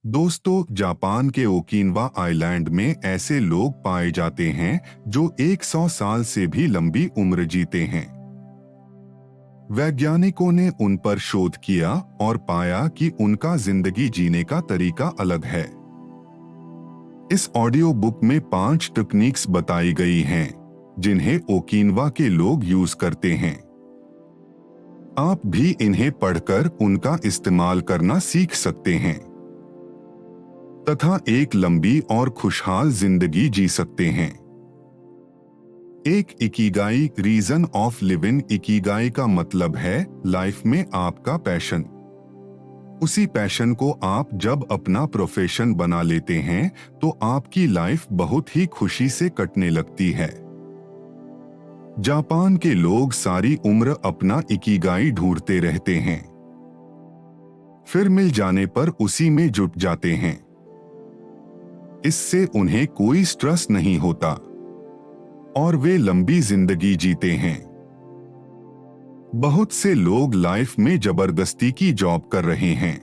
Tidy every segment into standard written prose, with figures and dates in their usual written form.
दोस्तों, जापान के Okinawa island में ऐसे लोग पाए जाते हैं जो 100 साल से भी लंबी उम्र जीते हैं। वैज्ञानिकों ने उन पर शोध किया और पाया कि उनका जिंदगी जीने का तरीका अलग है। इस ऑडियो बुक में 5 टेक्निक्स बताई गई हैं जिन्हें ओकिनावा के लोग यूज करते हैं। आप भी इन्हें पढ़कर उनका इस्तेमाल करना सीख सकते हैं तथा एक लंबी और खुशहाल जिंदगी जी सकते हैं। एक ikigai, reason of living. Ikigai का मतलब है लाइफ में आपका पैशन। उसी पैशन को आप जब अपना प्रोफेशन बना लेते हैं तो आपकी लाइफ बहुत ही खुशी से कटने लगती है। जापान के लोग सारी उम्र अपना इकिगाई ढूंढते रहते हैं, फिर मिल जाने पर उसी में जुट जाते हैं। इससे उन्हें कोई स्ट्रेस नहीं होता और वे लंबी जिंदगी जीते हैं। बहुत से लोग लाइफ में जबरदस्ती की जॉब कर रहे हैं,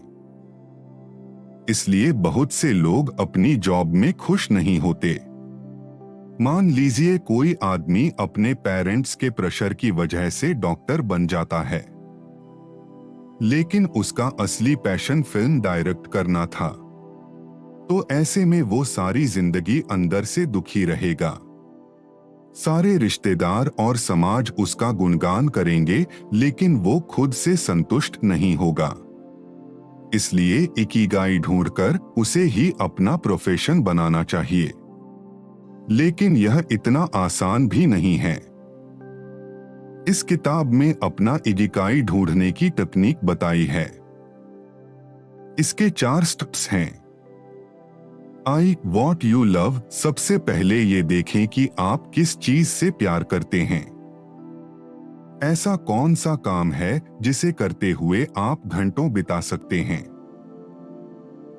इसलिए बहुत से लोग अपनी जॉब में खुश नहीं होते। मान लीजिए कोई आदमी अपने पेरेंट्स के प्रेशर की वजह से डॉक्टर बन जाता है, लेकिन उसका असली पैशन फिल्म डायरेक्ट करना था, तो ऐसे में वो सारी जिंदगी अंदर से दुखी रहेगा। सारे रिश्तेदार और समाज उसका गुणगान करेंगे, लेकिन वो खुद से संतुष्ट नहीं होगा। इसलिए इकिगाई ढूंढकर उसे ही अपना प्रोफेशन बनाना चाहिए। लेकिन यह इतना आसान भी नहीं है। इस किताब में अपना इकिगाई ढूंढने की तकनीक बताई है। इसके 4 स्टेप्स हैं। आई वॉट यू लव। सबसे पहले ये देखें कि आप किस चीज से प्यार करते हैं। ऐसा कौन सा काम है जिसे करते हुए आप घंटों बिता सकते हैं।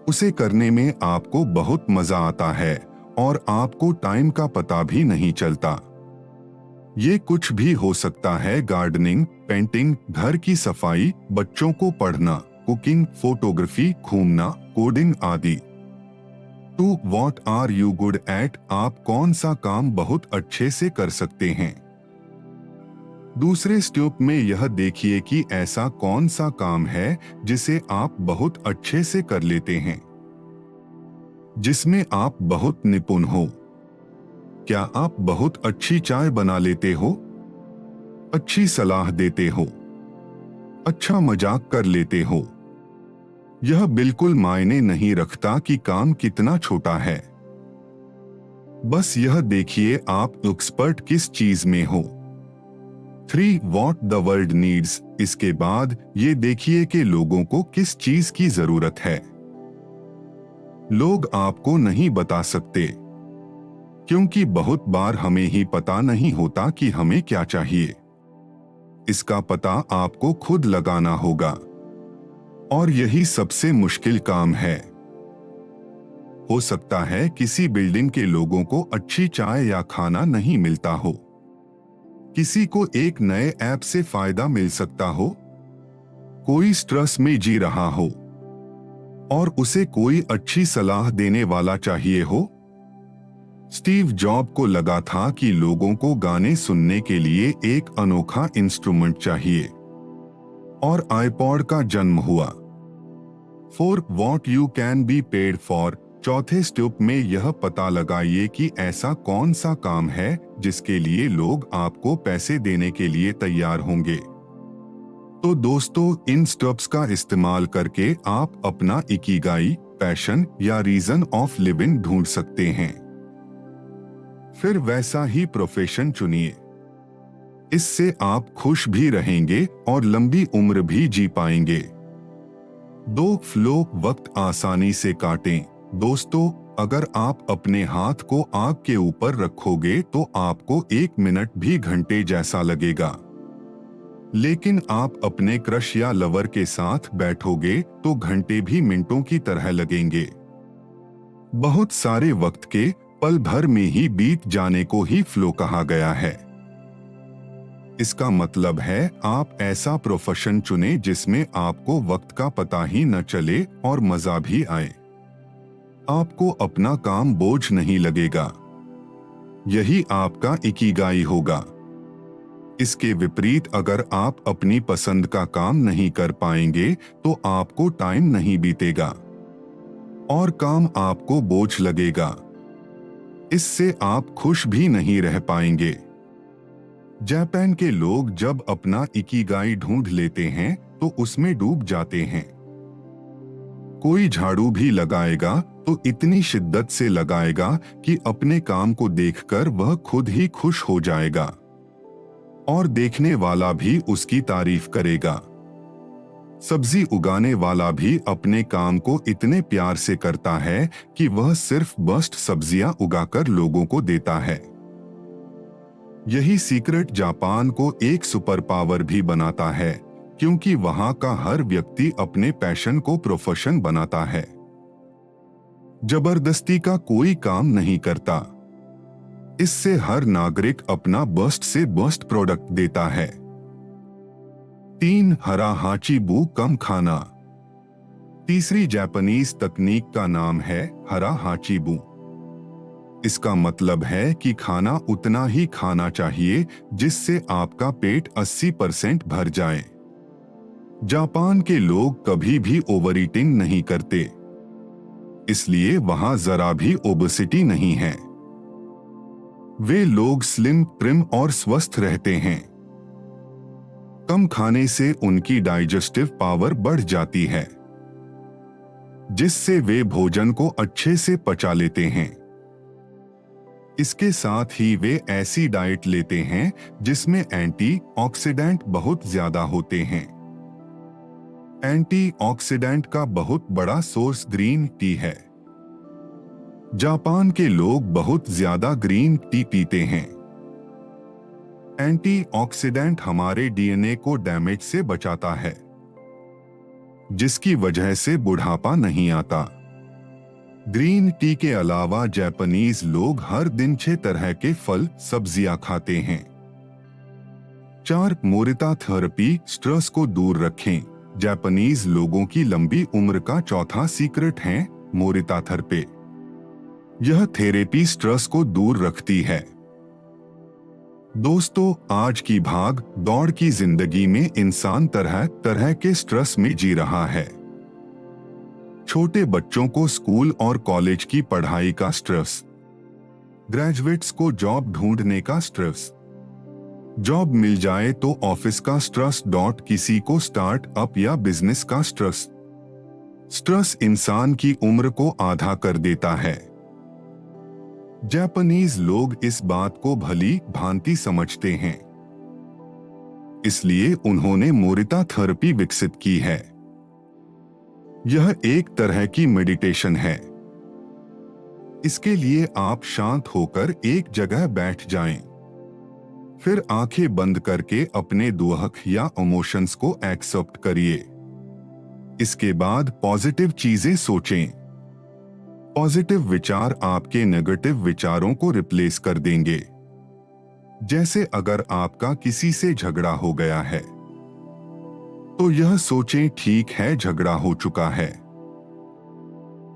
उसे करने में आपको बहुत मजा आता है और आपको टाइम का पता भी नहीं चलता। ये कुछ भी हो सकता है: गार्डनिंग, पेंटिंग, घर की सफाई, बच्चों को पढ़ना, कुकिंग, फोटोग्राफी, घूमना, कोडिंग आदि। To what are you good at. आप कौन सा काम बहुत अच्छे से कर सकते हैं। दूसरे स्टेप में यह देखिए कि ऐसा कौन सा काम है जिसे आप बहुत अच्छे से कर लेते हैं, जिसमें आप बहुत निपुण हो। क्या आप बहुत अच्छी चाय बना लेते हो, अच्छी सलाह देते हो, अच्छा मजाक कर लेते हो। यह बिल्कुल मायने नहीं रखता कि काम कितना छोटा है। बस यह देखिए आप एक्सपर्ट किस चीज में हो। 3 व्हाट द वर्ल्ड नीड्स। इसके बाद ये देखिए कि लोगों को किस चीज की जरूरत है। लोग आपको नहीं बता सकते, क्योंकि बहुत बार हमें ही पता नहीं होता कि हमें क्या चाहिए। इसका पता आपको खुद लगाना होगा, और यही सबसे मुश्किल काम है। हो सकता है किसी बिल्डिंग के लोगों को अच्छी चाय या खाना नहीं मिलता हो, किसी को एक नए ऐप से फायदा मिल सकता हो, कोई स्ट्रेस में जी रहा हो और उसे कोई अच्छी सलाह देने वाला चाहिए हो। स्टीव जॉब को लगा था कि लोगों को गाने सुनने के लिए एक अनोखा इंस्ट्रूमेंट चाहिए, और आईपॉड का जन्म हुआ। 4 what you can be paid for. चौथे स्टेप में यह पता लगाइए कि ऐसा कौन सा काम है जिसके लिए लोग आपको पैसे देने के लिए तैयार होंगे। तो दोस्तों, इन स्टेप्स का इस्तेमाल करके आप अपना इकिगाई, पैशन या रीजन ऑफ लिविंग ढूंढ सकते हैं। फिर वैसा ही प्रोफेशन चुनिए। इससे आप खुश भी रहेंगे और लंबी उम्र भी जी पाएंगे। 2 फ्लो वक्त आसानी से काटें। दोस्तों, अगर आप अपने हाथ को आग के ऊपर रखोगे तो आपको 1 मिनट भी घंटे जैसा लगेगा, लेकिन आप अपने क्रश या लवर के साथ बैठोगे तो घंटे भी मिनटों की तरह लगेंगे। बहुत सारे वक्त के पल भर में ही बीत जाने को ही फ्लो कहा गया है। इसका मतलब है आप ऐसा प्रोफेशन चुनें जिसमें आपको वक्त का पता ही न चले और मजा भी आए। आपको अपना काम बोझ नहीं लगेगा। यही आपका इकिगाई होगा। इसके विपरीत अगर आप अपनी पसंद का काम नहीं कर पाएंगे तो आपको टाइम नहीं बीतेगा और काम आपको बोझ लगेगा। इससे आप खुश भी नहीं रह पाएंगे। जापान के लोग जब अपना इकिगाई ढूंढ लेते हैं तो उसमें डूब जाते हैं। कोई झाड़ू भी लगाएगा तो इतनी शिद्दत से लगाएगा कि अपने काम को देखकर वह खुद ही खुश हो जाएगा और देखने वाला भी उसकी तारीफ करेगा। सब्जी उगाने वाला भी अपने काम को इतने प्यार से करता है कि वह सिर्फ बस्ट सब्जियां उगाकर लोगों को देता है। यही सीक्रेट जापान को एक सुपर पावर भी बनाता है, क्योंकि वहां का हर व्यक्ति अपने पैशन को प्रोफेशन बनाता है। जबरदस्ती का कोई काम नहीं करता। इससे हर नागरिक अपना बेस्ट से बेस्ट प्रोडक्ट देता है। 3. हरा हाचीबू कम खाना। तीसरी जापानीज तकनीक का नाम है हरा हाचीबू। इसका मतलब है कि खाना उतना ही खाना चाहिए जिससे आपका पेट 80% भर जाए। जापान के लोग कभी भी ओवर ईटिंग नहीं करते, इसलिए वहां जरा भी ओबेसिटी नहीं है। वे लोग स्लिम, ट्रिम और स्वस्थ रहते हैं। कम खाने से उनकी डाइजेस्टिव पावर बढ़ जाती है, जिससे वे भोजन को अच्छे से पचा लेते हैं। इसके साथ ही वे ऐसी डाइट लेते हैं जिसमें एंटीऑक्सीडेंट बहुत ज्यादा होते हैं। एंटीऑक्सीडेंट का बहुत बड़ा सोर्स ग्रीन टी है। जापान के लोग बहुत ज्यादा ग्रीन टी पीते हैं। एंटीऑक्सीडेंट हमारे डीएनए को डैमेज से बचाता है, जिसकी वजह से बुढ़ापा नहीं आता। ग्रीन टी के अलावा जापानीज लोग हर दिन 6 तरह के फल सब्जियां खाते हैं। 4. मोरिता थेरेपी स्ट्रेस को दूर रखें। जापानीज लोगों की लंबी उम्र का चौथा सीक्रेट है मोरिता थेरेपी। यह थेरेपी स्ट्रेस को दूर रखती है। दोस्तों, आज की भाग दौड़ की जिंदगी में इंसान तरह तरह के स्ट्रेस में जी रहा है। छोटे बच्चों को स्कूल और कॉलेज की पढ़ाई का स्ट्रेस, ग्रेजुएट्स को जॉब ढूंढने का स्ट्रेस, जॉब मिल जाए तो ऑफिस का स्ट्रेस, किसी को स्टार्ट अप या बिजनेस का स्ट्रेस। स्ट्रेस इंसान की उम्र को आधा कर देता है। जापानीज लोग इस बात को भली भांति समझते हैं, इसलिए उन्होंने मोरिता थेरेपी विकसित की है। यह एक तरह की मेडिटेशन है। इसके लिए आप शांत होकर एक जगह बैठ जाएं, फिर आंखें बंद करके अपने दुख या इमोशंस को एक्सेप्ट करिए। इसके बाद पॉजिटिव चीजें सोचें। पॉजिटिव विचार आपके नेगेटिव विचारों को रिप्लेस कर देंगे। जैसे अगर आपका किसी से झगड़ा हो गया है तो यह सोचें, ठीक है, झगड़ा हो चुका है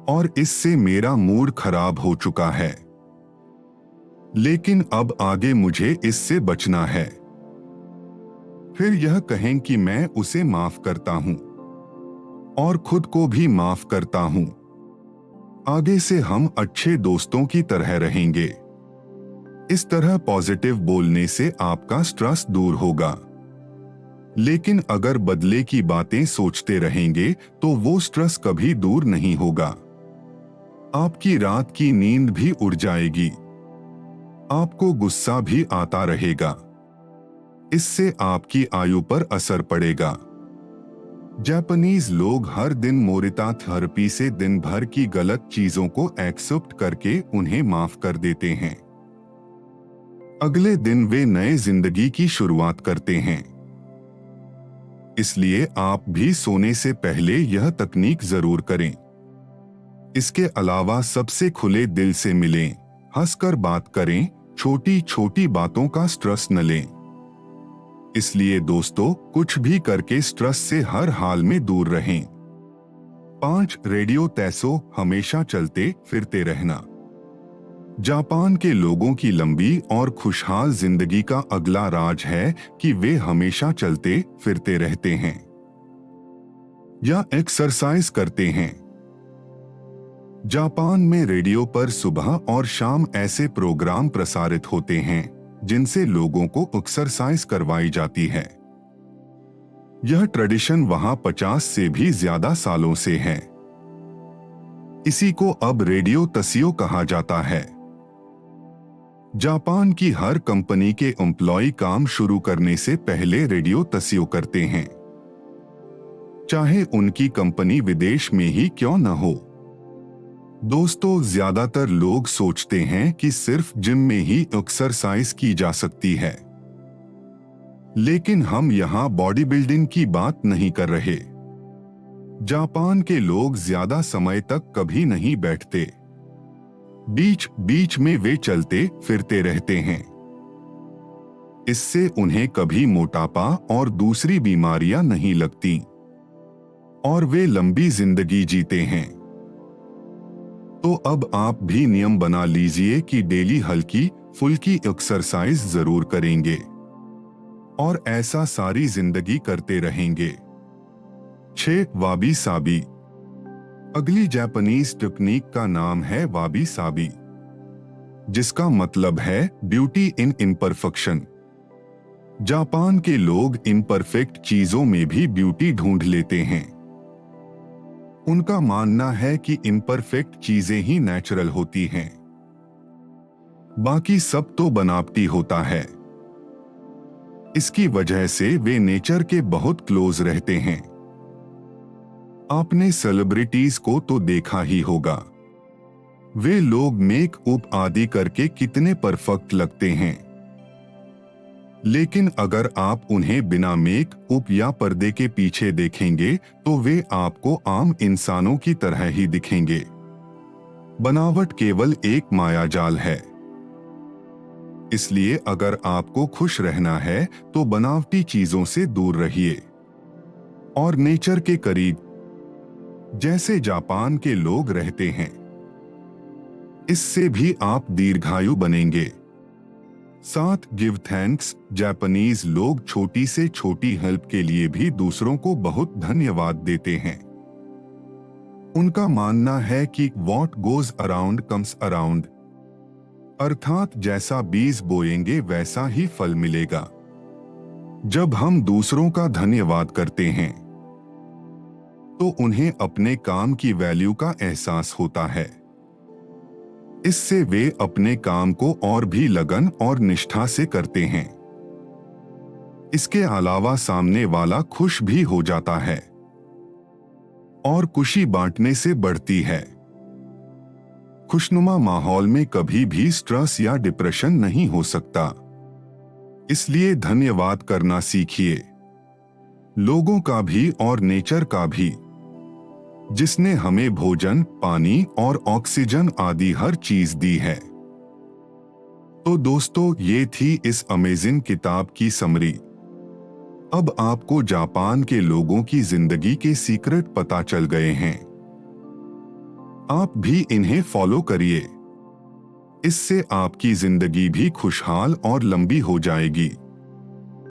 और इससे मेरा मूड खराब हो चुका है, लेकिन अब आगे मुझे इससे बचना है। फिर यह कहें कि मैं उसे माफ करता हूं और खुद को भी माफ करता हूं। आगे से हम अच्छे दोस्तों की तरह रहेंगे। इस तरह पॉजिटिव बोलने से आपका स्ट्रेस दूर होगा। लेकिन अगर बदले की बातें सोचते रहेंगे तो वो स्ट्रेस कभी दूर नहीं होगा। आपकी रात की नींद भी उड़ जाएगी। आपको गुस्सा भी आता रहेगा। इससे आपकी आयु पर असर पड़ेगा। जापानीज लोग हर दिन मोरिता थेरेपी से दिन भर की गलत चीजों को एक्सेप्ट करके उन्हें माफ कर देते हैं। अगले दिन वे नए जिंदगी की शुरुआत करते हैं। इसलिए आप भी सोने से पहले यह तकनीक जरूर करें। इसके अलावा सबसे खुले दिल से मिलें, हंसकर बात करें, छोटी छोटी बातों का स्ट्रेस न लें। इसलिए दोस्तों, कुछ भी करके स्ट्रेस से हर हाल में दूर रहें। 5 रेडियो तैसो हमेशा चलते फिरते रहना। जापान के लोगों की लंबी और खुशहाल जिंदगी का अगला राज है कि वे हमेशा चलते फिरते रहते हैं या एक्सरसाइज करते हैं। जापान में रेडियो पर सुबह और शाम ऐसे प्रोग्राम प्रसारित होते हैं जिनसे लोगों को एक्सरसाइज करवाई जाती है। यह ट्रेडिशन वहां 50 से भी ज्यादा सालों से है। इसी को अब रेडियो तसियो कहा जाता है। जापान की हर कंपनी के एम्प्लॉय काम शुरू करने से पहले रेडियो तसियो करते हैं, चाहे उनकी कंपनी विदेश में ही क्यों न हो। दोस्तों, ज्यादातर लोग सोचते हैं कि सिर्फ जिम में ही एक्सरसाइज की जा सकती है, लेकिन हम यहाँ बॉडी बिल्डिंग की बात नहीं कर रहे। जापान के लोग ज्यादा समय तक कभी नहीं बैठते, बीच बीच में वे चलते फिरते रहते हैं। इससे उन्हें कभी मोटापा और दूसरी बीमारियां नहीं लगती और वे लंबी जिंदगी जीते हैं। तो अब आप भी नियम बना लीजिए कि डेली हल्की फुल्की एक्सरसाइज जरूर करेंगे और ऐसा सारी जिंदगी करते रहेंगे। 6 वाबी साबी। अगली जापानीज टेक्निक का नाम है वाबी साबी, जिसका मतलब है ब्यूटी इन इम्परफेक्शन। जापान के लोग इम्परफेक्ट चीजों में भी ब्यूटी ढूंढ लेते हैं। उनका मानना है कि इम्परफेक्ट चीजें ही नेचुरल होती हैं, बाकी सब तो बनावटी होता है। इसकी वजह से वे नेचर के बहुत क्लोज रहते हैं। आपने सेलिब्रिटीज को तो देखा ही होगा, वे लोग मेकअप आदि करके कितने परफेक्ट लगते हैं, लेकिन अगर आप उन्हें बिना मेकअप या पर्दे के पीछे देखेंगे तो वे आपको आम इंसानों की तरह ही दिखेंगे। बनावट केवल एक मायाजाल है। इसलिए अगर आपको खुश रहना है तो बनावटी चीजों से दूर रहिए और नेचर के करीब, जैसे जापान के लोग रहते हैं। इससे भी आप दीर्घायु बनेंगे। 7 गिव थैंक्स। जापानीज लोग छोटी से छोटी हेल्प के लिए भी दूसरों को बहुत धन्यवाद देते हैं। उनका मानना है कि what goes around comes around, अर्थात जैसा बीज बोएंगे वैसा ही फल मिलेगा। जब हम दूसरों का धन्यवाद करते हैं तो उन्हें अपने काम की वैल्यू का एहसास होता है। इससे वे अपने काम को और भी लगन और निष्ठा से करते हैं। इसके अलावा सामने वाला खुश भी हो जाता है और खुशी बांटने से बढ़ती है। खुशनुमा माहौल में कभी भी स्ट्रेस या डिप्रेशन नहीं हो सकता। इसलिए धन्यवाद करना सीखिए, लोगों का भी और नेचर का भी, जिसने हमें भोजन, पानी और ऑक्सीजन आदि हर चीज दी है। तो दोस्तों, ये थी इस अमेजिंग किताब की समरी। अब आपको जापान के लोगों की जिंदगी के सीक्रेट पता चल गए हैं। आप भी इन्हें फॉलो करिए। इससे आपकी जिंदगी भी खुशहाल और लंबी हो जाएगी।